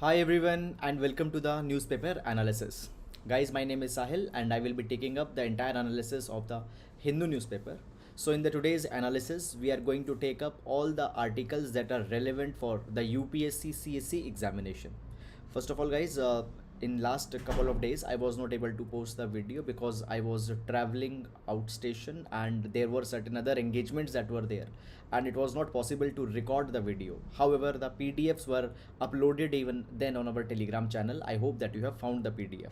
Hi everyone and welcome to the newspaper analysis. Guys, my name is Sahil and I will be taking up the entire analysis of the Hindu newspaper. So in the today's analysis, we are going to take up all the articles that are relevant for the UPSC CSE examination. First of all, guys, in last couple of days I was not able to post the video because I was traveling outstation and there were certain other engagements that were there and it was not possible to record the video. However, the PDFs were uploaded even then on our Telegram channel. I hope that you have found the PDF.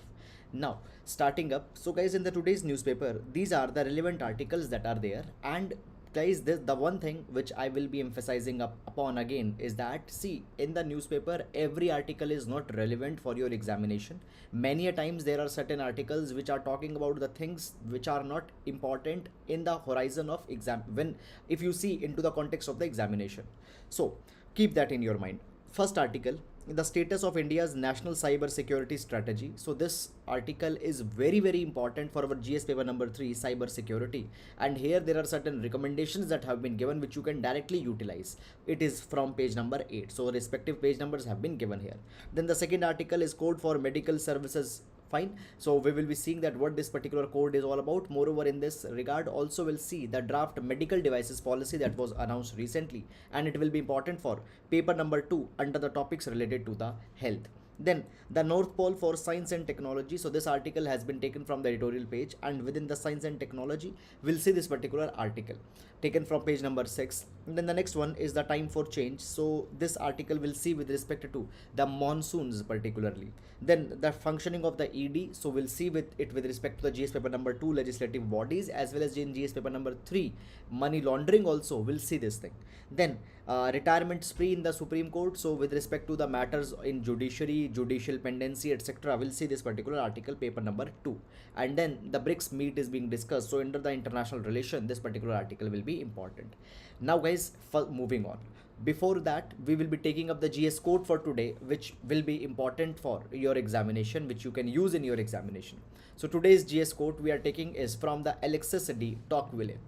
Now starting up, so guys, in the today's newspaper these are the relevant articles that are there. And guys, the one thing which I will be emphasizing upon again is that, see, in the newspaper every article is not relevant for your examination. Many a times there are certain articles which are talking about the things which are not important in the horizon of exam, when if you see into the context of the examination. So keep that in your mind. First article, the status of India's national cyber security strategy. So this article is very important for our GS paper number 3, cyber security, and here there are certain recommendations that have been given which you can directly utilize. It is from page number 8, so respective page numbers have been given here. Then the second article is code for medical services. Fine, so we will be seeing that what this particular code is all about. Moreover, in this regard also we'll see the draft medical devices policy that was announced recently, and it will be important for paper number 2 under the topics related to the health. Then the North Pole for science and technology. So this article has been taken from the editorial page, and within the science and technology we'll see this particular article taken from page number 6. And then the next one is the time for change. So this article will see with respect to the monsoons particularly. Then the functioning of the ED, so we'll see with it with respect to the GS paper number 2 legislative bodies, as well as in GS paper number 3 money laundering also we'll see this thing. Then retirement spree in the Supreme Court, so with respect to the matters in judiciary, judicial pendency, etc., we'll see this particular article, paper number 2. And then the BRICS meet is being discussed, so under the international relation this particular article will be important. Now guys, moving on. Before that, we will be taking up the GS code for today, which will be important for your examination, which you can use in your examination. So today's GS code we are taking is from the Alexis D. Tocqueville.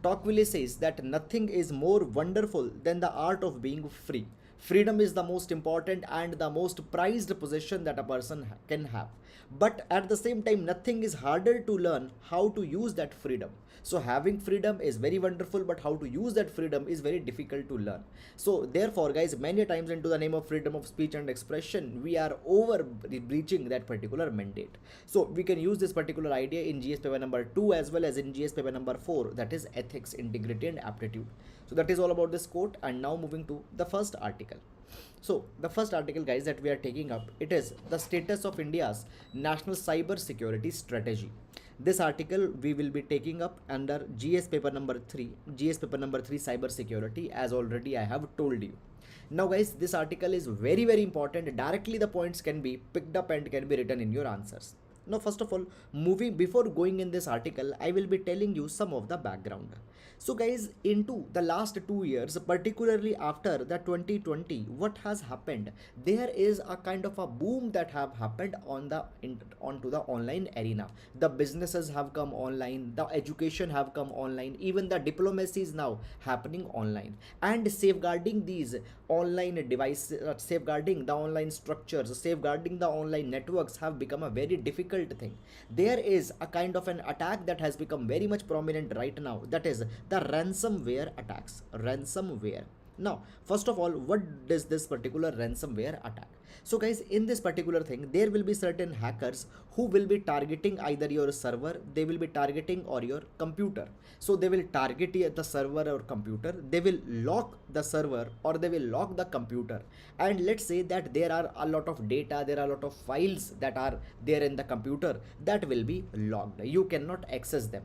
Tocqueville says that nothing is more wonderful than the art of being free. Freedom is the most important and the most prized possession that a person can have. But at the same time, nothing is harder to learn how to use that freedom. So having freedom is very wonderful, but how to use that freedom is very difficult to learn. So therefore, guys, many times into the name of freedom of speech and expression, we are over breaching that particular mandate. So we can use this particular idea in GS paper number 2 as well as in GS paper number 4, that is ethics, integrity and aptitude. So that is all about this quote. And now moving to the first article. So the first article, guys, that we are taking up, it is the status of India's national cyber security strategy. This article we will be taking up under GS paper number 3, GS paper number 3 cyber security, as already I have told you. Now guys, this article is very important. Directly the points can be picked up and can be written in your answers. Now first of all, before going in this article, I will be telling you some of the background. So guys, into the last 2 years, particularly after the 2020, what has happened? There is a kind of a boom that have happened onto the online arena. The businesses have come online, the education have come online, even the diplomacy is now happening online. And safeguarding these online devices, safeguarding the online structures, safeguarding the online networks have become a very difficult thing. There is a kind of an attack that has become very much prominent right now, that is the ransomware attacks. Ransomware. Now first of all, what does this particular ransomware attack? So guys, in this particular thing, there will be certain hackers who will be targeting either your server, they will be targeting or your computer. So they will target the server or computer, they will lock the server or they will lock the computer. And let's say that there are a lot of data, there are a lot of files that are there in the computer that will be locked. You cannot access them.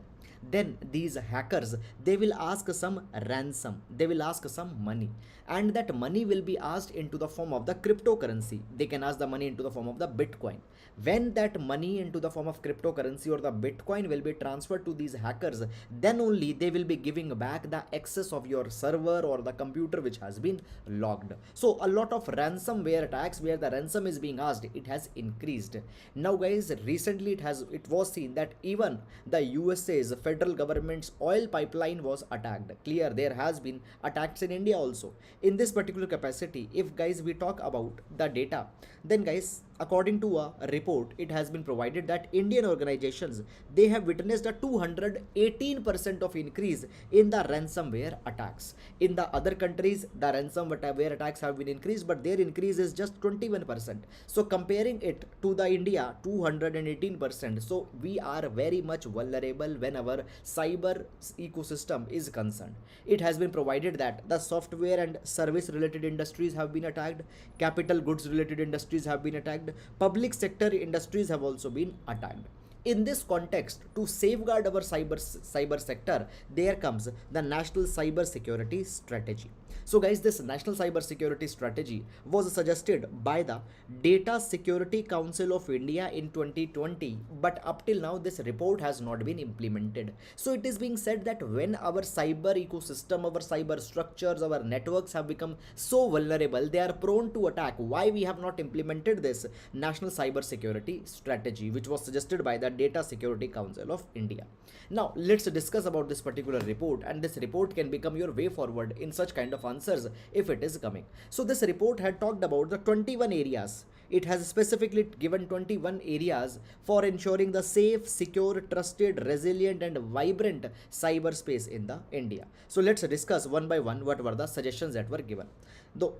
Then these hackers, they will ask some ransom, they will ask some money, and that money will be asked into the form of the cryptocurrency. They can ask the money into the form of the Bitcoin. When that money into the form of cryptocurrency or the Bitcoin will be transferred to these hackers, then only they will be giving back the access of your server or the computer which has been locked. So a lot of ransomware attacks where the ransom is being asked, it has increased. Now guys, recently it was seen that even the USA's federal government's oil pipeline was attacked. Clear, there has been attacks in India also. In this particular capacity, if guys we talk about the data, then guys, according to a report, it has been provided that Indian organizations, they have witnessed a 218% of increase in the ransomware attacks. In the other countries, the ransomware attacks have been increased, but their increase is just 21%. So comparing it to the India, 218%. So we are very much vulnerable when our cyber ecosystem is concerned. It has been provided that the software and service related industries have been attacked, capital goods related industries have been attacked, public sector industries have also been attacked. In this context, to safeguard our cyber sector, there comes the National Cyber Security Strategy. So guys, this National Cyber Security Strategy was suggested by the Data Security Council of India in 2020, but up till now this report has not been implemented. So it is being said that when our cyber ecosystem, our cyber structures, our networks have become so vulnerable, they are prone to attack. Why we have not implemented this National Cyber Security Strategy, which was suggested by the Data Security Council of India. Now let's discuss about this particular report, and this report can become your way forward in such kind of answers if it is coming. So this report had talked about the 21 areas. It has specifically given 21 areas for ensuring the safe, secure, trusted, resilient and vibrant cyberspace in the India. So let's discuss one by one what were the suggestions that were given. So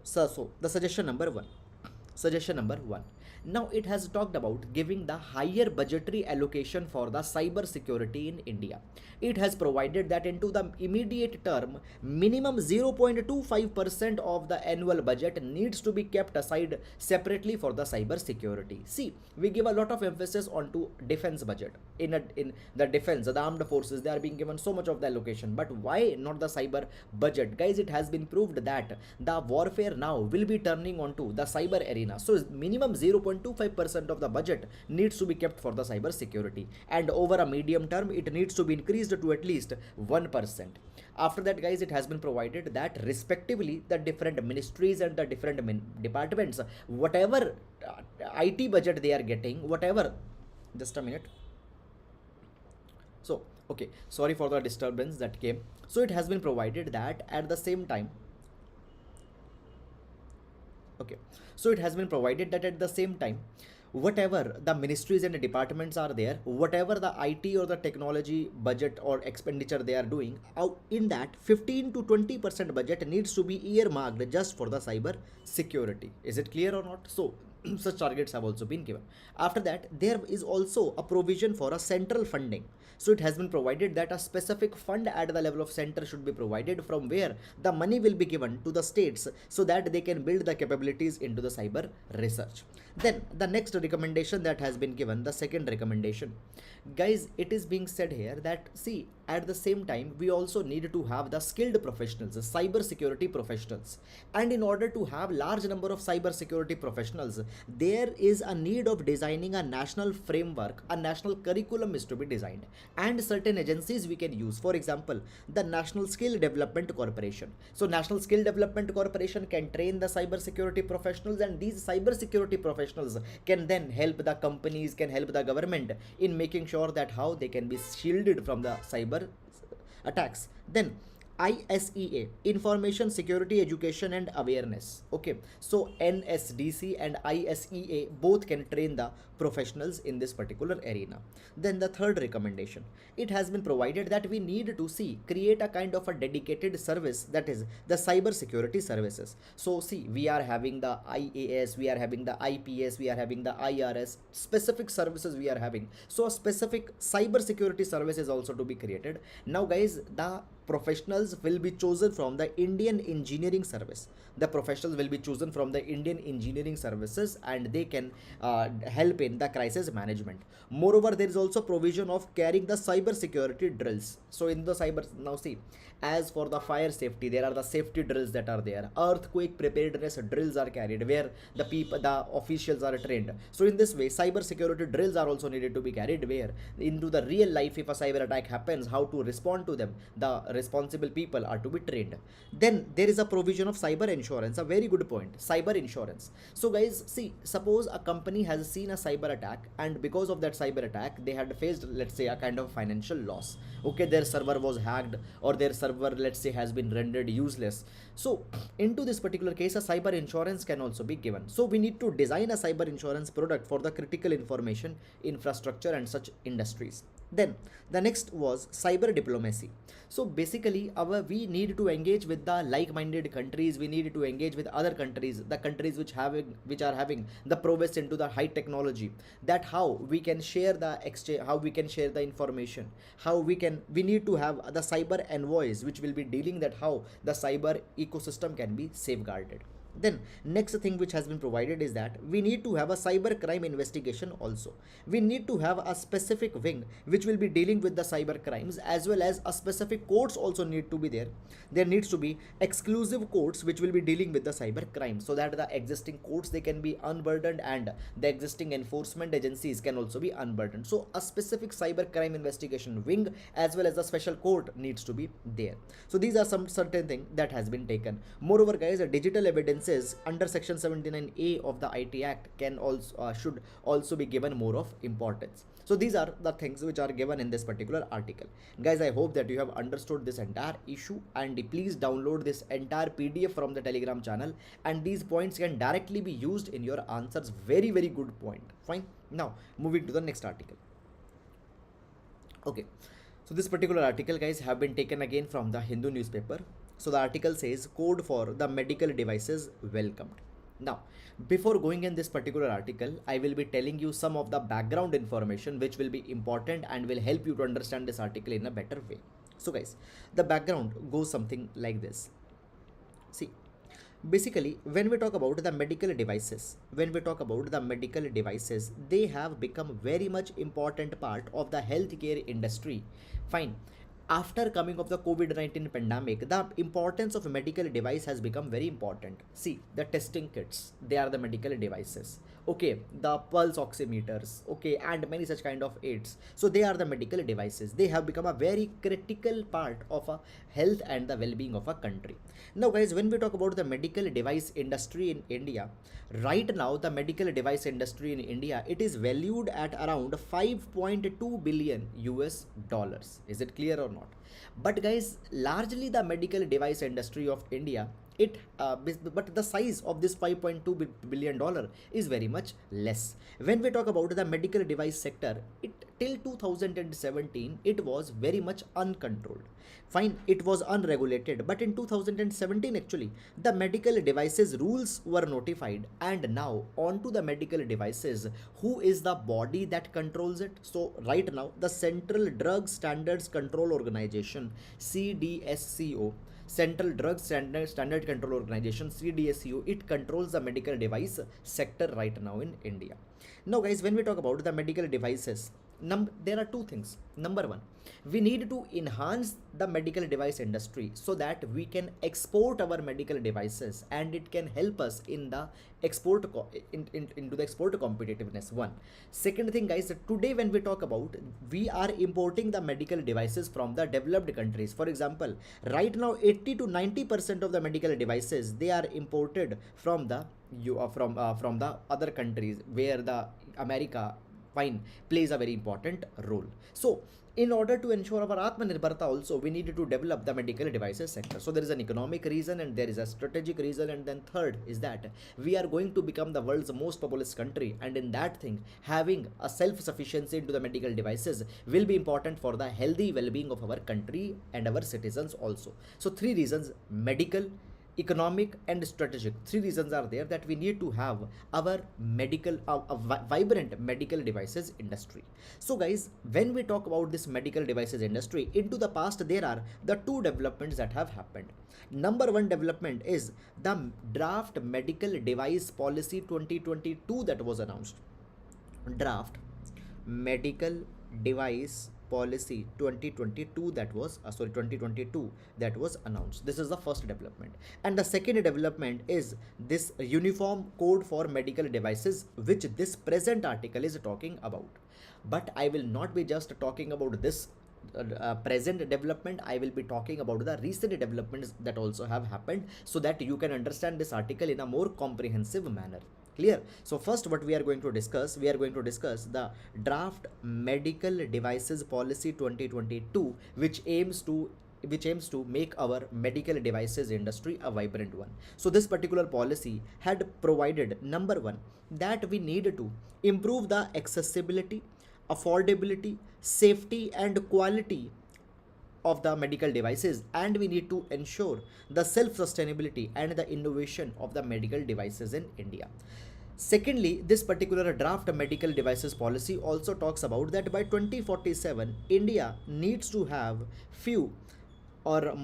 the suggestion number one. Now it has talked about giving the higher budgetary allocation for the cyber security in India. It has provided that into the immediate term, minimum 0.25% of the annual budget needs to be kept aside separately for the cyber security. See, we give a lot of emphasis onto defense budget. In the defense, the armed forces, they are being given so much of the allocation. But why not the cyber budget? Guys, it has been proved that the warfare now will be turning onto the cyber arena. So minimum 0.25% of the budget needs to be kept for the cyber security, and over a medium term it needs to be increased to at least 1%. After that, guys, it has been provided that respectively the different ministries and the different departments, whatever IT budget they are getting, whatever, just a minute. So okay, sorry for the disturbance that came. So it has been provided that at the same time, okay, so it has been provided that at the same time, whatever the ministries and the departments are there, whatever the IT or the technology budget or expenditure they are doing, out in that 15 to 20% budget needs to be earmarked just for the cyber security. Is it clear or not? So such targets have also been given. After that, there is also a provision for a central funding. So it has been provided that a specific fund at the level of center should be provided, from where the money will be given to the states so that they can build the capabilities into the cyber research. Then the next recommendation that has been given, the second recommendation, guys, it is being said here that, see, at the same time we also need to have the skilled professionals, the cyber security professionals, and in order to have large number of cyber security professionals, there is a need of designing a national framework. A national curriculum is to be designed, and certain agencies we can use. For example, the National Skill Development Corporation. So National Skill Development Corporation can train the cyber security professionals, and these cyber security professionals can then help the companies, can help the government in making sure that how they can be shielded from the cyber attacks. Then ISEA, Information Security Education and Awareness. Okay, so NSDC and ISEA both can train the professionals in this particular arena. Then the third recommendation, it has been provided that we need to create a kind of a dedicated service, that is the cyber security services. So see, we are having the IAS, we are having the IPS, we are having the IRS, specific services we are having. So a specific cyber security service is also to be created. Now guys, the professionals will be chosen from the Indian Engineering Service. The professionals will be chosen from the Indian Engineering Services, and they can help in the crisis management. Moreover, there is also provision of carrying the cyber security drills. So in the cyber, now see, as for the fire safety, there are the safety drills that are there. Earthquake preparedness drills are carried, where the officials are trained. So in this way, cyber security drills are also needed to be carried, where into the real life, if a cyber attack happens, how to respond to them, the responsible people are to be trained. Then there is a provision of cyber insurance, a very good point, cyber insurance. So guys, see, suppose a company has seen a cyber attack, and because of that cyber attack they had faced, let's say, a kind of financial loss. Okay, their server was hacked, or their server, let's say, has been rendered useless. So into this particular case, a cyber insurance can also be given. So we need to design a cyber insurance product for the critical information infrastructure and such industries. Then the next was cyber diplomacy. So basically we need to engage with the like-minded countries. We need to engage with other countries, the countries which are having the prowess into the high technology, that how we can share the exchange, how we can share the information, we need to have the cyber envoys which will be dealing that how the cyber ecosystem can be safeguarded. Then next thing which has been provided is that we need to have a cyber crime investigation also. We need to have a specific wing which will be dealing with the cyber crimes, as well as a specific courts also need to be there. There needs to be exclusive courts which will be dealing with the cyber crime, so that the existing courts, they can be unburdened, and the existing enforcement agencies can also be unburdened. So a specific cyber crime investigation wing as well as a special court needs to be there. So these are some certain things that has been taken. Moreover guys, a digital evidence under section 79A of the IT Act can also should also be given more of importance. So these are the things which are given in this particular article. Guys, I hope that you have understood this entire issue, and please download this entire PDF from the Telegram channel, and these points can directly be used in your answers. Very good point. Fine. Now moving to the next article. Okay, so this particular article, guys, have been taken again from the Hindu newspaper. So the article says code for the medical devices welcomed. Now, before going in this particular article, I will be telling you some of the background information which will be important and will help you to understand this article in a better way. So guys, the background goes something like this. See, basically, when we talk about the medical devices, they have become very much important part of the healthcare industry. Fine. After coming of the COVID-19 pandemic, the importance of a medical device has become very important. See, the testing kits, they are the medical devices. Okay, the pulse oximeters, okay, and many such kind of aids. So they are the medical devices. They have become a very critical part of a health and the well-being of a country. Now guys, when we talk about the medical device industry in India, right now the medical device industry in India, it is valued at around 5.2 billion US dollars. Is it clear or not? But guys, largely the medical device industry of India, but the size of this 5.2 billion dollar is very much less. When we talk about the medical device sector, it till 2017 it was very much uncontrolled. Fine, it was unregulated, but in 2017 actually the medical devices rules were notified, and now onto the medical devices, who is the body that controls it? So right now the Central Drug Standards Control Organization, CDSCO, Central Drug Standard Control Organization, CDSCO, it controls the medical device sector right now in India. Now guys, when we talk about the medical devices, there are two things. Number one, we need to enhance the medical device industry so that we can export our medical devices, and it can help us in the export into the export competitiveness. One. Second thing guys, today when we talk about, we are importing the medical devices from the developed countries. For example, right now 80 to 90% of the medical devices, they are imported from the from the other countries, where the America, fine, plays a very important role. So in order to ensure our Atmanirbharta also, we need to develop the medical devices sector. So there is an economic reason and there is a strategic reason, and then third is that we are going to become the world's most populous country, and in that thing, having a self-sufficiency into the medical devices will be important for the healthy well-being of our country and our citizens also. So three reasons: medical, economic, and strategic. Three reasons are there that we need to have our medical vibrant medical devices industry. So guys, when we talk about this medical devices industry, into the past there are the two developments that have happened. Number one development is the draft medical device policy 2022 that was announced. Draft medical device policy 2022 that was 2022 that was announced. This is the first development, and the second development is this uniform code for medical devices, which this present article is talking about. But I will not be just talking about this present development, I will be talking about the recent developments that also have happened, so that you can understand this article in a more comprehensive manner. Clear? So first, what we are going to discuss, we are going to discuss the draft medical devices policy 2022, which aims to make our medical devices industry a vibrant one. So this particular policy had provided, number one, that we need to improve the accessibility, affordability, safety and quality of the medical devices, and we need to ensure the self sustainability and the innovation of the medical devices in India. Secondly, this particular draft medical devices policy also talks about that by 2047 India needs to have few or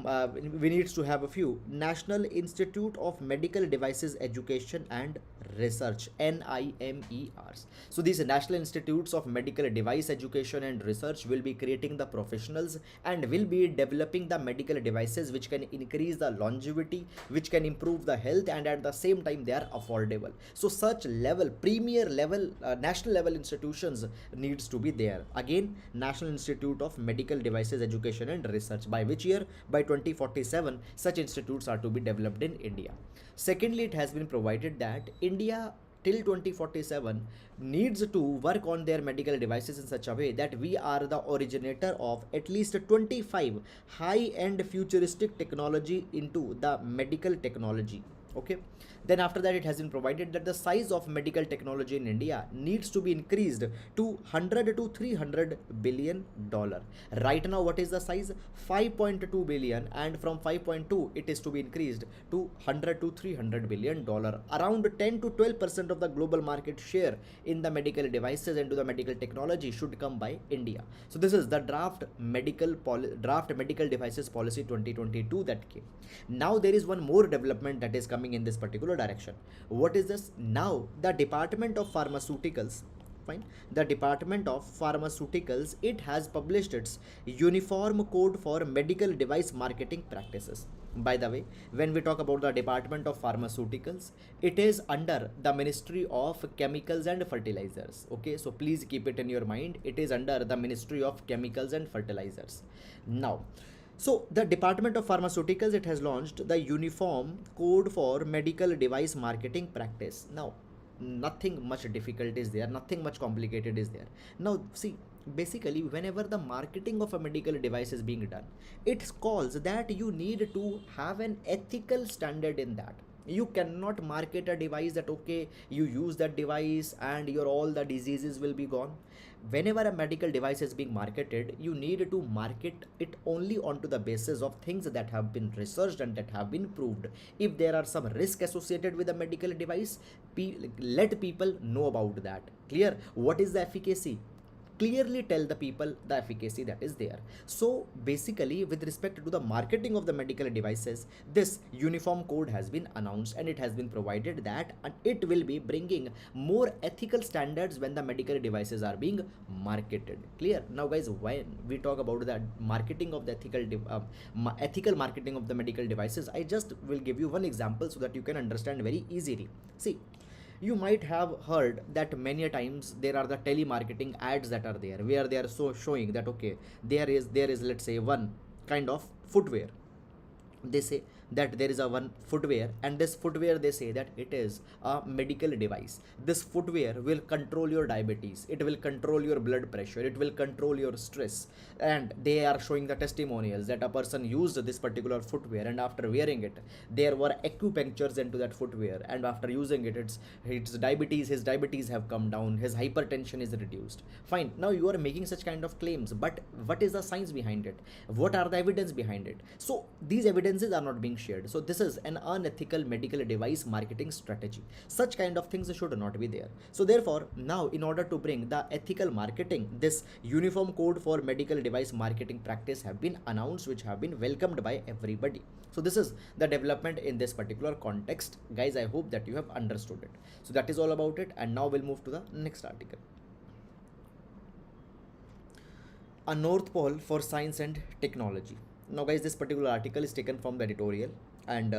we needs to have a few National Institute of Medical Devices Education and Research, NIMERs. So these National Institutes of Medical Device Education and Research will be creating the professionals and will be developing the medical devices which can increase the longevity, which can improve the health, and at the same time they are affordable. So such level, premier level, national level institutions needs to be there. Again, National Institute of Medical Devices Education and Research. By which year? By 2047 such institutes are to be developed in India. Secondly, it has been provided that India till 2047 needs to work on their medical devices in such a way that we are the originator of at least 25 high end futuristic technology into the medical technology. Okay, then after that, it has been provided that the size of medical technology in India needs to be increased to 100 to 300 billion dollar. Right now, what is the size? 5.2 billion, and from 5.2 it is to be increased to 100 to 300 billion dollar. Around 10 to 12% of the global market share in the medical devices and to the medical technology should come by India. So this is the draft medical devices policy 2022 that came. Now there is one more development that is coming in this particular direction. What is this? Now the Department of Pharmaceuticals, fine, the Department of Pharmaceuticals, it has published its uniform code for medical device marketing practices. By the way, when we talk about the Department of Pharmaceuticals, it is under the Ministry of Chemicals and Fertilizers. Okay, so please keep it in your mind, it is under the Ministry of Chemicals and Fertilizers. Now, so the Department of Pharmaceuticals, it has launched the Uniform Code for Medical Device Marketing Practice. Now, nothing much difficult is there, nothing much complicated is there. Now, see, basically, whenever the marketing of a medical device is being done, it calls that you need to have an ethical standard in that. You cannot market a device that okay, you use that device and your all the diseases will be gone. Whenever a medical device is being marketed, you need to market it only onto the basis of things that have been researched and that have been proved. If there are some risk associated with a medical device, let people know about that. Clear? What is the efficacy? Clearly tell the people the efficacy that is there. So basically, with respect to the marketing of the medical devices, this uniform code has been announced and it has been provided that it will be bringing more ethical standards when the medical devices are being marketed. Clear? Now guys, when we talk about the marketing of the ethical marketing of the medical devices, I just will give you one example so that you can understand very easily. See, you might have heard that many a times there are the telemarketing ads that are there where they are so showing that okay, there is let's say one kind of footwear. They say that there is a one footwear, and this footwear, they say that it is a medical device. This footwear will control your diabetes, it will control your blood pressure, it will control your stress. And they are showing the testimonials that a person used this particular footwear, and after wearing it there were acupunctures into that footwear, and after using it, his diabetes have come down, his hypertension is reduced. Fine, now you are making such kind of claims, but what is the science behind it? What are the evidence behind it? So these evidences are not being shared. So this is an unethical medical device marketing strategy. Such kind of things should not be there. So therefore, now in order to bring the ethical marketing, this uniform code for medical device marketing practice have been announced, which have been welcomed by everybody. So this is the development in this particular context. Guys, I hope that you have understood it. So that is all about it, and now we'll move to the next article. A North Pole for Science and Technology. Now guys, this particular article is taken from the editorial, and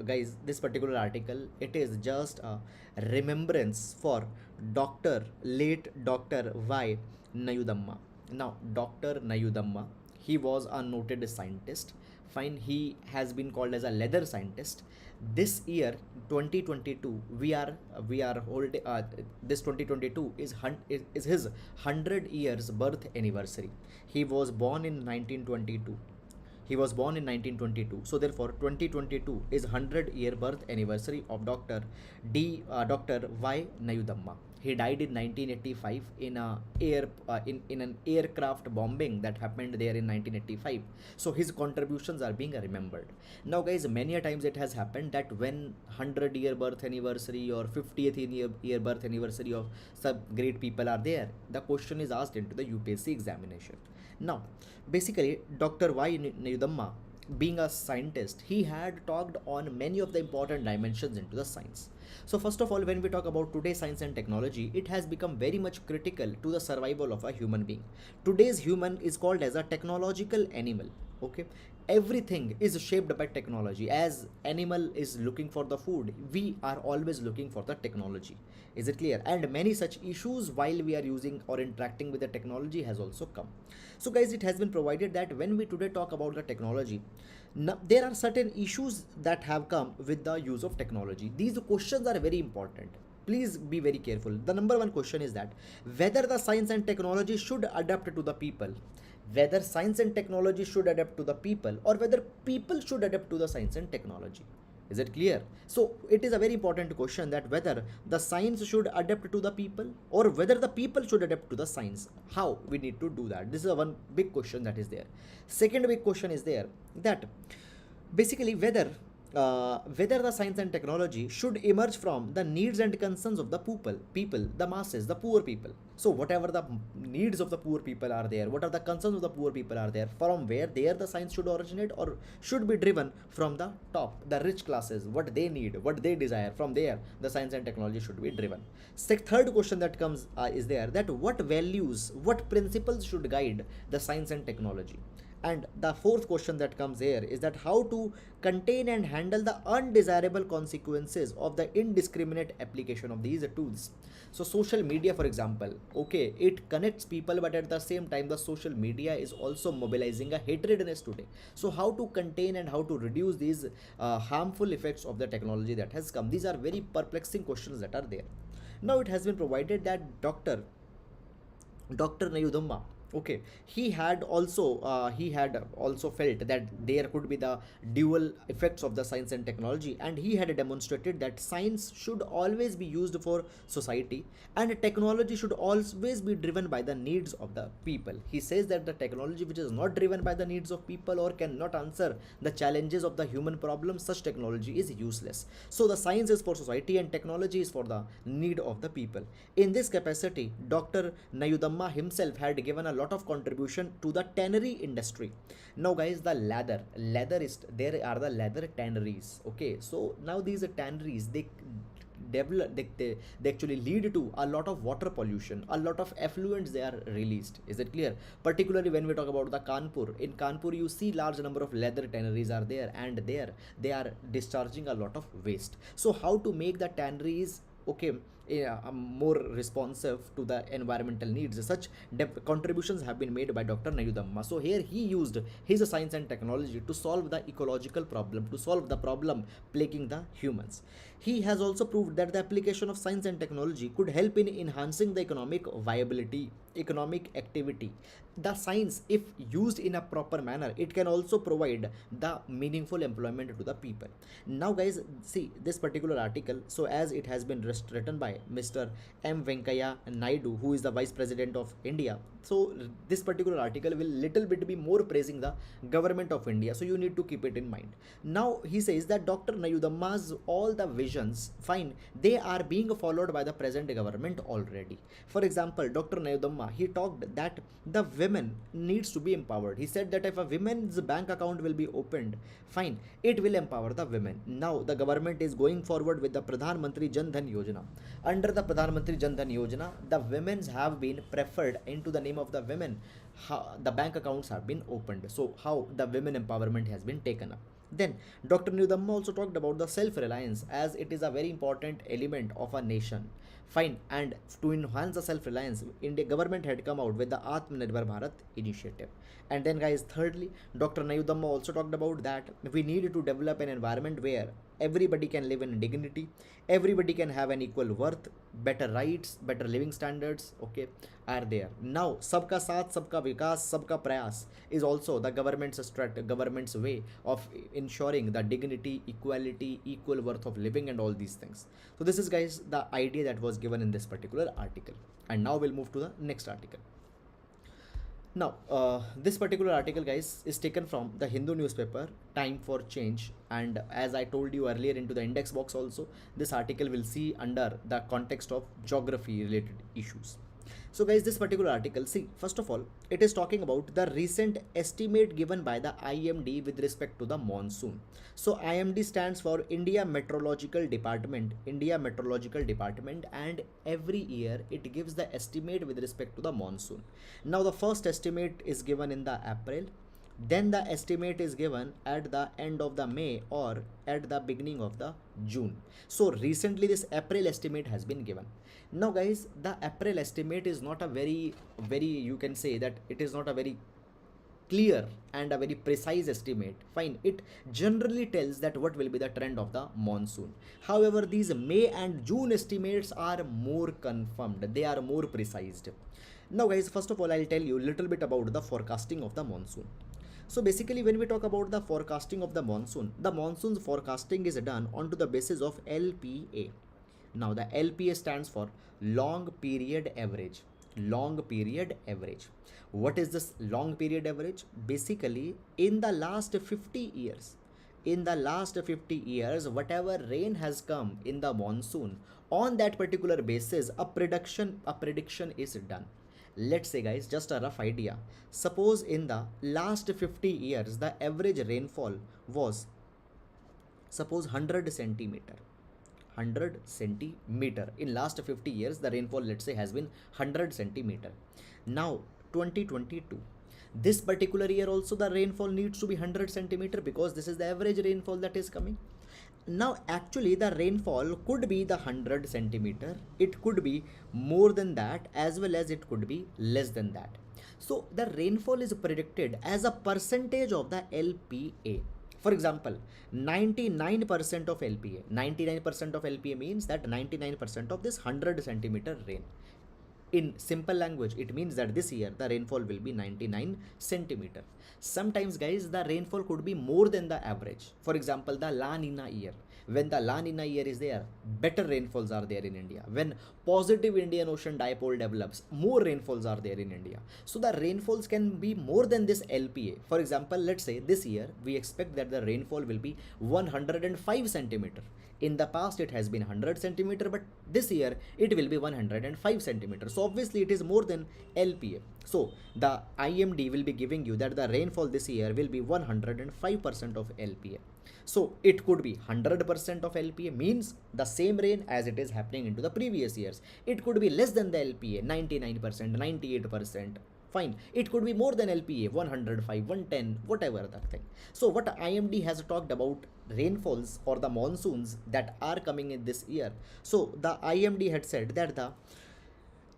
guys, this particular article, it is just a remembrance for late Dr. Y Nayudamma. Now Dr. Nayudamma, He was a noted scientist. Fine, he has been called as a leather scientist. This year, 2022, we are holding this 2022 is his 100 years birth anniversary. He was born in 1922. He was born in 1922. So therefore, 2022 is 100-year birth anniversary of Dr. Y. Nayudamma. He died in 1985 in in an aircraft bombing that happened there in 1985. So his contributions are being remembered. Now, guys, many a times it has happened that when 100-year birth anniversary or 50th year birth anniversary of some great people are there, the question is asked into the UPSC examination. Now, basically, Dr. Y. Nayudamma, being a scientist, he had talked on many of the important dimensions into the science. So first of all, when we talk about today's science and technology, it has become very much critical to the survival of a human being. Today's human is called as a technological animal. Okay, everything is shaped by technology. As animal is looking for the food, we are always looking for the technology. Is it clear? And many such issues while we are using or interacting with the technology has also come. So guys, it has been provided that when we today talk about the technology, now, there are certain issues that have come with the use of technology. These questions are very important. Please be very careful. The number one question is that whether the science and technology should adapt to the people, whether science and technology should adapt to the people, or whether people should adapt to the science and technology. Is it clear? So it is a very important question that whether the science should adapt to the people or whether the people should adapt to the science. How we need to do that? This is a one big question that is there. Second big question is there that basically whether the science and technology should emerge from the needs and concerns of the people, the masses, the poor people. So whatever the needs of the poor people are there, what are the concerns of the poor people are there, from where there the science should originate or should be driven from the top, the rich classes, what they need, what they desire, from there the science and technology should be driven. Third question that comes is there that what values, what principles should guide the science and technology. And the fourth question that comes here is that how to contain and handle the undesirable consequences of the indiscriminate application of these tools. So social media, for example, okay, it connects people, but at the same time the social media is also mobilizing a hatredness today. So how to contain and how to reduce these harmful effects of the technology that has come? These are very perplexing questions that are there. Now it has been provided that Dr. Nayudamma, okay, he had also felt that there could be the dual effects of the science and technology, and he had demonstrated that science should always be used for society and technology should always be driven by the needs of the people. He says that the technology which is not driven by the needs of people or cannot answer the challenges of the human problem, such technology is useless. So the science is for society and technology is for the need of the people. In this capacity, Dr. Nayudamma himself had given a lot of contribution to the tannery industry. Now guys, the leather is there are the leather tanneries. Okay, so now these tanneries, they develop, they actually lead to a lot of water pollution, a lot of effluents they are released. Is it clear? Particularly when we talk about the Kanpur, in Kanpur you see large number of leather tanneries are there, and there they are discharging a lot of waste. So how to make the tanneries, okay, more responsive to the environmental needs? Such contributions have been made by Dr. Nayudamma. So here he used his science and technology to solve the ecological problem, to solve the problem plaguing the humans. He has also proved that the application of science and technology could help in enhancing the economic viability, economic activity. The science, if used in a proper manner, it can also provide the meaningful employment to the people. Now guys, see this particular article. So as it has been written by Mr. M. Venkaya Naidu, who is the Vice President of India. So this particular article will little bit be more praising the government of India. So you need to keep it in mind. Now he says that Dr. Nayudamma's all the visions, fine, they are being followed by the present government already. For example, Dr. Nayudamma, he talked that the women needs to be empowered. He said that if a women's bank account will be opened, fine, it will empower the women. Now the government is going forward with the Pradhan Mantri Jan Dhan Yojana. Under the Pradhan Mantri Jan Dhan Yojana, the women's have been preferred into the name of the women. The bank accounts have been opened. So how the women empowerment has been taken up. Then Dr. Nayudamma also talked about the self-reliance, as it is a very important element of a nation. Fine, and to enhance the self-reliance, India government had come out with the Atmanirbhar Bharat initiative. And then, guys, thirdly, Dr. Nayudamma also talked about that we need to develop an environment where everybody can live in dignity, everybody can have an equal worth, better rights, better living standards, okay, are there. Now, sabka saath, sabka vikas, sabka prayas is also the government's way of ensuring the dignity, equality, equal worth of living, and all these things. So this is, guys, the idea that was given in this particular article. And now we'll move to the next article. Now, this particular article, guys, is taken from the Hindu newspaper, Time for Change. And as I told you earlier into the index box also, this article will see under the context of geography related issues. So, guys, this particular article, see, first of all, it is talking about the recent estimate given by the IMD with respect to the monsoon. So, IMD stands for India Meteorological Department, and every year it gives the estimate with respect to the monsoon. Now, the first estimate is given in the April, then the estimate is given at the end of the May or at the beginning of the June. So recently this April estimate has been given. Now, guys, the April estimate is not a very you can say that it is not a very clear and a very precise estimate. Fine, it generally tells that what will be the trend of the monsoon. However, these May and June estimates are more confirmed, they are more precise. Now, guys, first of all, I'll tell you a little bit about the forecasting of the monsoon. So basically, when we talk about the forecasting of the monsoon's forecasting is done onto the basis of LPA. Now, the LPA stands for long period average. What is this long period average? Basically, in the last 50 years, whatever rain has come in the monsoon, on that particular basis, a prediction is done. Let's say, guys, just a rough idea. Suppose in the last 50 years, the average rainfall was, suppose 100 centimeter. In last 50 years, the rainfall, let's say, has been 100 centimeter. Now, 2022. This particular year also the rainfall needs to be 100 centimeter because this is the average rainfall that is coming. Now, actually, the rainfall could be the 100 centimeter. It could be more than that as well as it could be less than that. So, the rainfall is predicted as a percentage of the LPA. For example, 99% of LPA. 99% of LPA means that 99% of this 100 centimeter rain. In simple language, it means that this year the rainfall will be 99 centimeter. Sometimes, guys, the rainfall could be more than the average. For example, the La Nina year. When the La Nina year is there, better rainfalls are there in India. When positive Indian Ocean dipole develops, more rainfalls are there in India. So the rainfalls can be more than this LPA. For example, let's say this year we expect that the rainfall will be 105 centimeter. In the past it has been 100 centimeter, but this year it will be 105 centimeter. So obviously it is more than LPA. So the IMD will be giving you that the rainfall this year will be 105% of LPA. So it could be 100% of LPA, means the same rain as it is happening into the previous years. It could be less than the LPA, 99%, 98%. Fine, it could be more than LPA, 105, 110, whatever that thing. So what IMD has talked about rainfalls or the monsoons that are coming in this year. So the IMD had said that the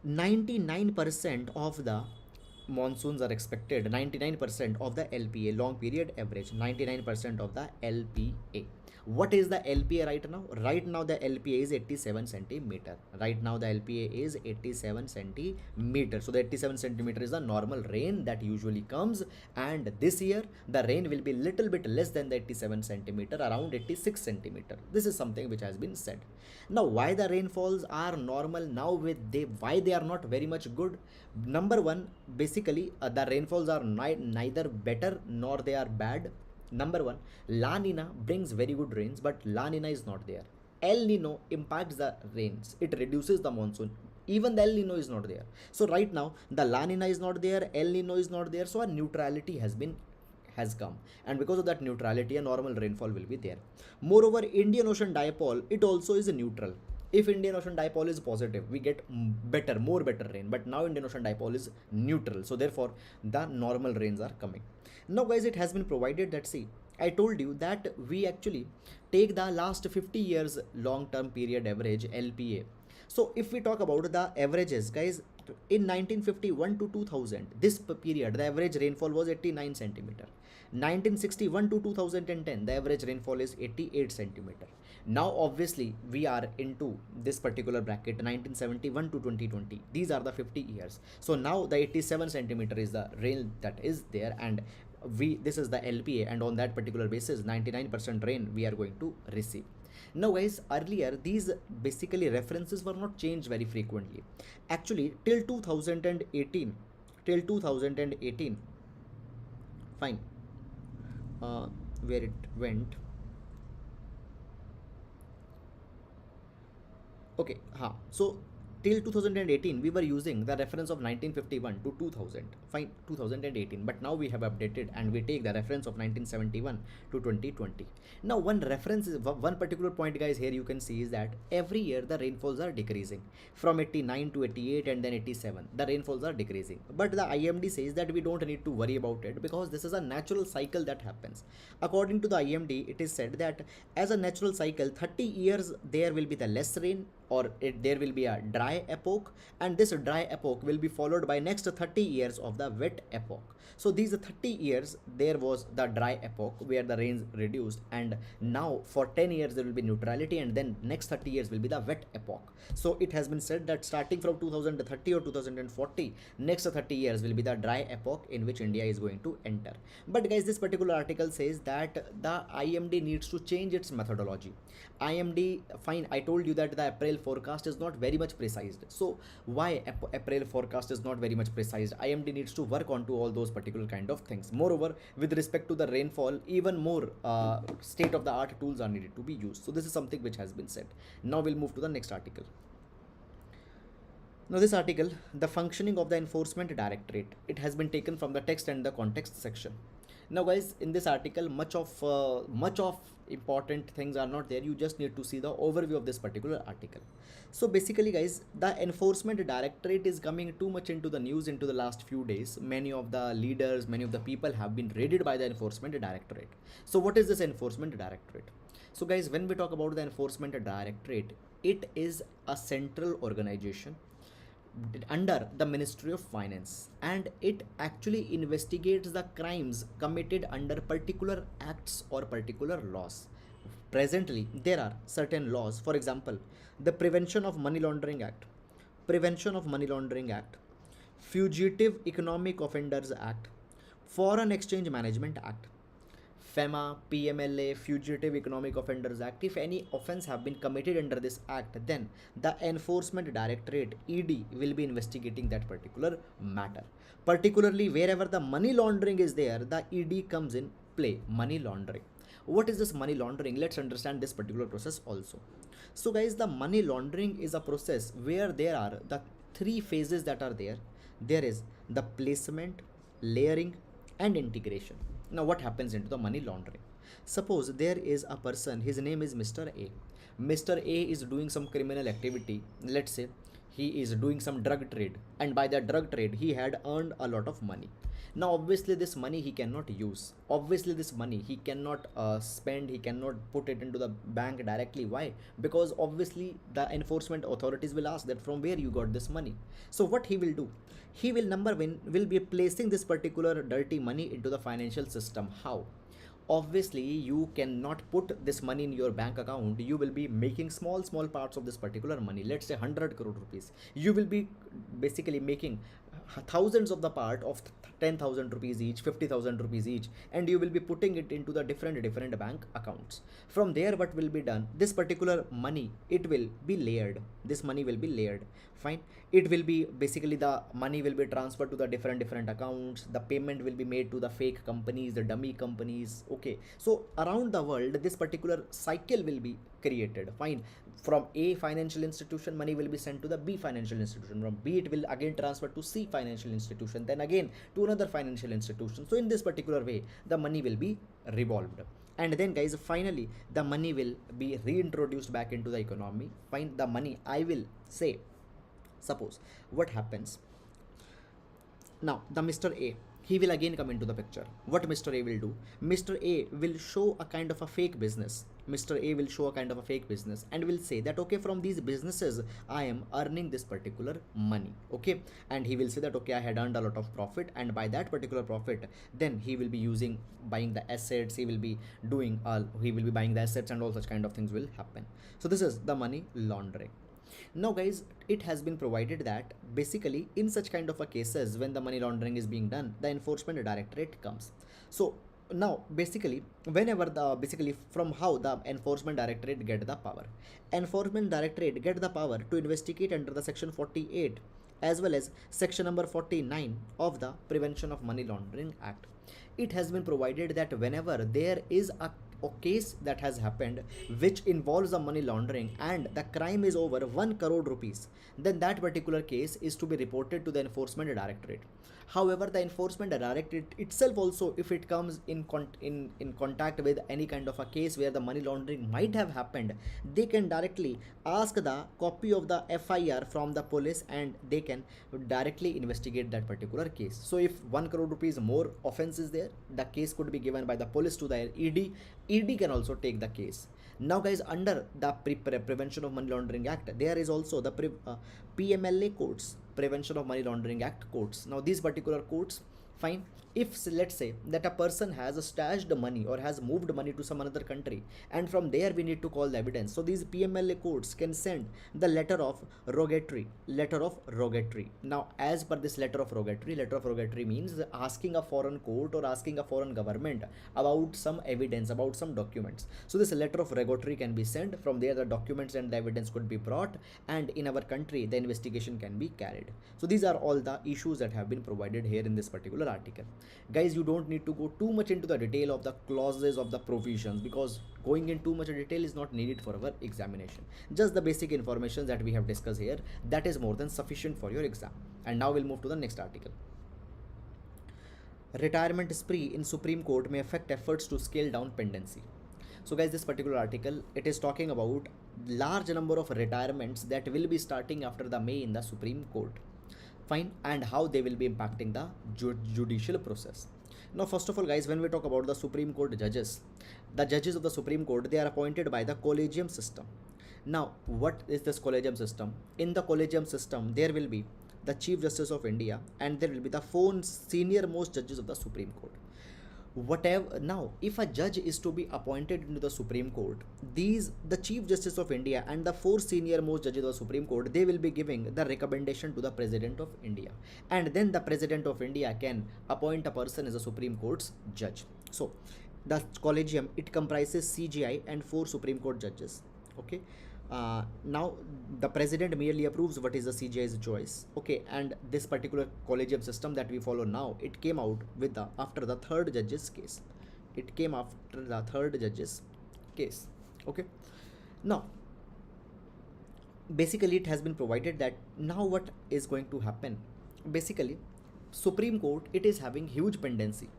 99% of the monsoons are expected, 99% of the LPA, long period average, 99% of the LPA. What is the LPA right now? Right now the LPA is 87 centimeter. So the 87 centimeter is the normal rain that usually comes, and this year the rain will be little bit less than the 87 centimeter, around 86 centimeter. This is something which has been said. Now, why the rainfalls are normal now, why they are not very much good? Number one, basically the rainfalls are neither better nor they are bad. Number one, La Nina brings very good rains, but La Nina is not there. El Nino impacts the rains. It reduces the monsoon. Even the El Nino is not there. So right now, the La Nina is not there, El Nino is not there. So a neutrality has come. And because of that neutrality, a normal rainfall will be there. Moreover, Indian Ocean dipole, it also is neutral. If Indian Ocean dipole is positive, we get more better rain. But now Indian Ocean dipole is neutral. So therefore, the normal rains are coming. Now, guys, it has been provided that, see, I told you that we actually take the last 50 years long term period average LPA. So if we talk about the averages, guys, in 1951 to 2000, this period, the average rainfall was 89 centimeter. 1961 to 2010, the average rainfall is 88 centimeter. Now obviously we are into this particular bracket, 1971 to 2020. These are the 50 years. So now the 87 centimeter is the rain that is there, and this is the LPA, and on that particular basis 99% rain we are going to receive. Now guys, earlier these basically references were not changed very frequently. Actually till 2018, fine, where it went, okay, so till 2018 we were using the reference of 1951 to 2000, fine, 2018, but now we have updated and we take the reference of 1971 to 2020. Now one reference is one particular point, guys, here you can see is that every year the rainfalls are decreasing from 89 to 88 and then 87. The rainfalls are decreasing, but the IMD says that we don't need to worry about it because this is a natural cycle that happens. According to the IMD, it is said that as a natural cycle, 30 years there will be the less rain, or there will be a dry epoch, and this dry epoch will be followed by next 30 years of the wet epoch. So these 30 years there was the dry epoch where the rains reduced, and now for 10 years there will be neutrality, and then next 30 years will be the wet epoch. So it has been said that starting from 2030 or 2040, next 30 years will be the dry epoch in which India is going to enter. But guys, this particular article says that the IMD needs to change its methodology. IMD, fine, I told you that the April forecast is not very much precise. So why April forecast is not very much precise? IMD needs to work on to all those particular kind of things. Moreover, with respect to the rainfall, even more state of the art tools are needed to be used. So this is something which has been said. Now we'll move to the next article. Now this article, the functioning of the enforcement directorate, it has been taken from the text and the context section. Now guys, in this article much of important things are not there. You just need to see the overview of this particular article. So basically guys, the enforcement directorate is coming too much into the news into the last few days. Many of the leaders, many of the people have been raided by the enforcement directorate. So what is this enforcement directorate? So guys, when we talk about the enforcement directorate, it is a central organization under the Ministry of Finance, and it actually investigates the crimes committed under particular acts or particular laws. Presently there are certain laws, for example, the Prevention of Money Laundering Act, Fugitive Economic Offenders Act, Foreign Exchange Management Act, FEMA, PMLA, Fugitive Economic Offenders Act. If any offense have been committed under this act, then the Enforcement Directorate, ED, will be investigating that particular matter. Particularly wherever the money laundering is there, the ED comes in play. Money laundering. What is this money laundering? Let's understand this particular process also. So guys, the money laundering is a process where there are the three phases that are there. There is the placement, layering, and integration. Now what happens into the money laundering? Suppose there is a person, his name is Mr. A. Mr. A is doing some criminal activity. Let's say he is doing some drug trade, and by that drug trade he had earned a lot of money. Now obviously this money he cannot use. Obviously this money he cannot spend, he cannot put it into the bank directly. Why? Because obviously the enforcement authorities will ask that from where you got this money. So what he will do? He will, number one, will be placing this particular dirty money into the financial system. How? Obviously you cannot put this money in your bank account. You will be making small parts of this particular money. Let's say 100 crore rupees. You will be basically making thousands of the part of 10,000 rupees each, 50,000 rupees each, and you will be putting it into the different bank accounts. From there what will be done? This particular money, it will be layered. This money will be layered. Fine. It will be basically, the money will be transferred to the different accounts. The payment will be made to the fake companies, the dummy companies. Okay, so around the world this particular cycle will be created. Fine. From A financial institution, money will be sent to the B financial institution. From B it will again transfer to C financial institution, then again to another financial institution. So in this particular way the money will be revolved, and then guys, finally the money will be reintroduced back into the economy. Fine. The money, I will say, suppose what happens now, the Mr. A, he will again come into the picture. What Mr. A will do? Mr. A will show a kind of a fake business. Mr. A will show a kind of a fake business and will say that okay, from these businesses I am earning this particular money, okay, and he will say that okay, I had earned a lot of profit, and by that particular profit then he will be using buying the assets, he will be buying the assets, and all such kind of things will happen. So this is the money laundering. Now guys, it has been provided that basically in such kind of a cases when the money laundering is being done, the enforcement directorate comes. So now basically whenever the basically from how the enforcement directorate get the power, enforcement directorate get the power to investigate under the section 48 as well as section number 49 of the Prevention of Money Laundering Act. It has been provided that whenever there is a case that has happened which involves the money laundering and the crime is over 1 crore rupees, then that particular case is to be reported to the enforcement directorate. However, the enforcement directorate itself also, if it comes in contact with any kind of a case where the money laundering might have happened, they can directly ask the copy of the FIR from the police and they can directly investigate that particular case. So if 1 crore rupees more offense is there, the case could be given by the police to the ED. ED can also take the case. Now guys, under the Prevention of Money Laundering Act, there is also the PMLA courts, Prevention of Money Laundering Act courts. Now these particular courts, fine, if let's say that a person has stashed money or has moved money to some another country, and from there we need to call the evidence, so these PMLA courts can send the letter of rogatory. Now as per this letter of rogatory means asking a foreign court or asking a foreign government about some evidence, about some documents. So this letter of rogatory can be sent. From there the documents and the evidence could be brought, and in our country the investigation can be carried. So these are all the issues that have been provided here in this particular article. Guys, you don't need to go too much into the detail of the clauses of the provisions, because going in too much detail is not needed for our examination. Just the basic information that we have discussed here, that is more than sufficient for your exam. And now we'll move to the next article. Retirement spree in Supreme Court may affect efforts to scale down pendency. So guys, this particular article, it is talking about large number of retirements that will be starting after the May in the Supreme Court. Fine, and how they will be impacting the judicial process. Now first of all guys, when we talk about the Supreme Court judges, the judges of the Supreme Court, they are appointed by the collegium system. Now what is this collegium system? In the collegium system there will be the Chief Justice of India, and there will be the 4 senior most judges of the Supreme Court. Whatever, now if a judge is to be appointed into the Supreme Court, the Chief Justice of India and the 4 senior most judges of the Supreme Court, they will be giving the recommendation to the President of India, and then the President of India can appoint a person as a Supreme Court's judge. So the collegium, it comprises CJI and 4 Supreme Court judges, okay. Now the president merely approves what is the CJI's choice, okay, and this particular collegium system that we follow now, it came out with after the 3rd judge's case. Okay. Now basically it has been provided that now what is going to happen, basically Supreme Court, it is having huge pendency.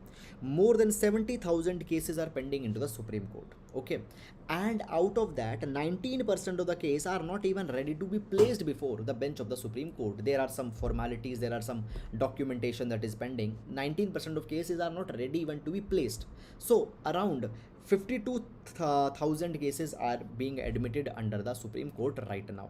More than 70,000 cases are pending into the Supreme Court, okay, and out of that 19% of the case are not even ready to be placed before the bench of the Supreme Court. There are some formalities, there are some documentation that is pending. 19% of cases are not ready even to be placed. So around 52,000 cases are being admitted under the Supreme Court right now.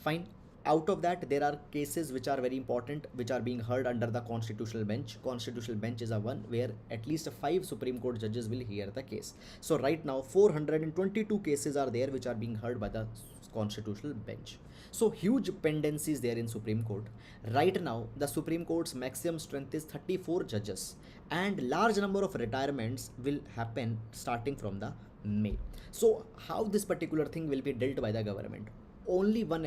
Fine. Out of that, there are cases which are very important, which are being heard under the constitutional bench. Constitutional bench is a one where at least 5 Supreme Court judges will hear the case. So right now 422 cases are there which are being heard by the constitutional bench. So huge pendencies there in Supreme Court. Right now the Supreme Court's maximum strength is 34 judges, and large number of retirements will happen starting from the May. So how this particular thing will be dealt by the government? Only one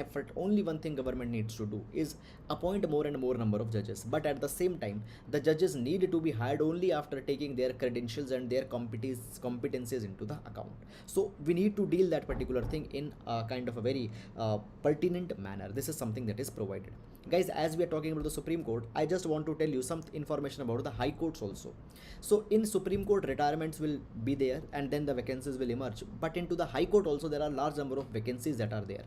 thing government needs to do is appoint more and more number of judges, but at the same time the judges need to be hired only after taking their credentials and their competencies into the account. So we need to deal that particular thing in a kind of a very pertinent manner. This is something that is provided. Guys, as we are talking about the Supreme Court, I just want to tell you some information about the High Courts also. So in Supreme Court, retirements will be there and then the vacancies will emerge, but into the High Court also there are large number of vacancies that are there.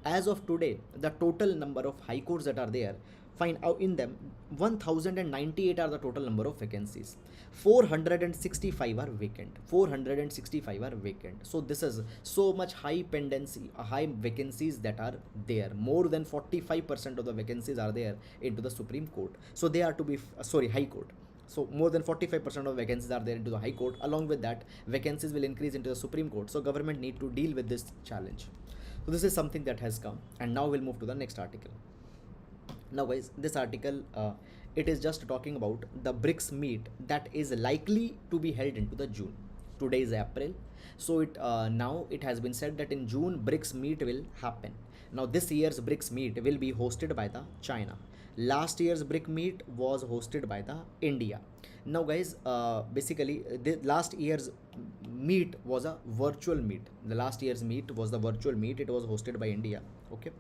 As of today, the total number of High Courts that are there, Fine, out in them 1098 are the total number of vacancies. 465 are vacant. 465 are vacant. So this is so much high pendency, high vacancies that are there. More than 45% of the vacancies are there into the Supreme Court. So they are to be High Court. So more than 45% of vacancies are there into the High Court. Along with that, vacancies will increase into the Supreme Court. So government need to deal with this challenge. So this is something that has come, and now we'll move to the next article. Now guys, this article it is just talking about the BRICS meet that is likely to be held into the June. Today is April, so now it has been said that in June BRICS meet will happen. Now this year's BRICS meet will be hosted by the China. Last year's BRIC meet was hosted by the India. Now guys, basically the last year's meet was a virtual meet. The last year's meet was the virtual meet. It was hosted by India. Okay.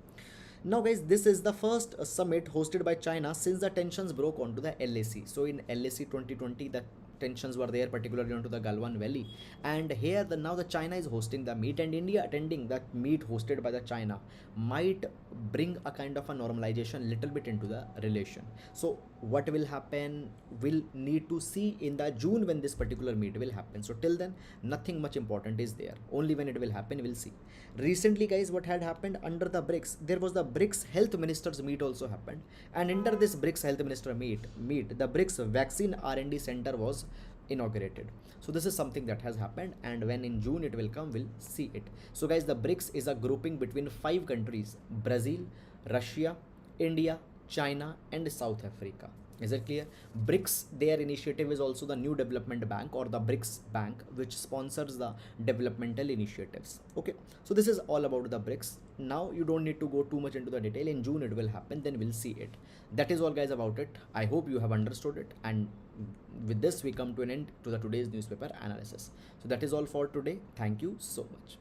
Now guys, this is the first summit hosted by China since the tensions broke onto the LAC. So in LAC 2020, the tensions were there, particularly onto the Galwan Valley, and here now the China is hosting the meet, and India attending that meet hosted by the China might bring a kind of a normalization little bit into the relation. So what will happen, we'll need to see in the June when this particular meet will happen. So till then, nothing much important is there. Only when it will happen, we'll see. Recently guys, what had happened under the BRICS, there was the BRICS health ministers meet also happened, and under this BRICS health minister meet the BRICS vaccine R&D center was inaugurated. So this is something that has happened, and when in June it will come, we'll see it. So guys, the BRICS is a grouping between 5 countries: Brazil, Russia, India, China and South Africa. Is it clear? BRICS, their initiative is also the New Development Bank, or the BRICS Bank, which sponsors the developmental initiatives. Okay, so this is all about the BRICS. Now you don't need to go too much into the detail. In June it will happen, then we'll see it. That is all guys about it. I hope you have understood it, and with this we come to an end to the today's newspaper analysis. So that is all for today. Thank you so much.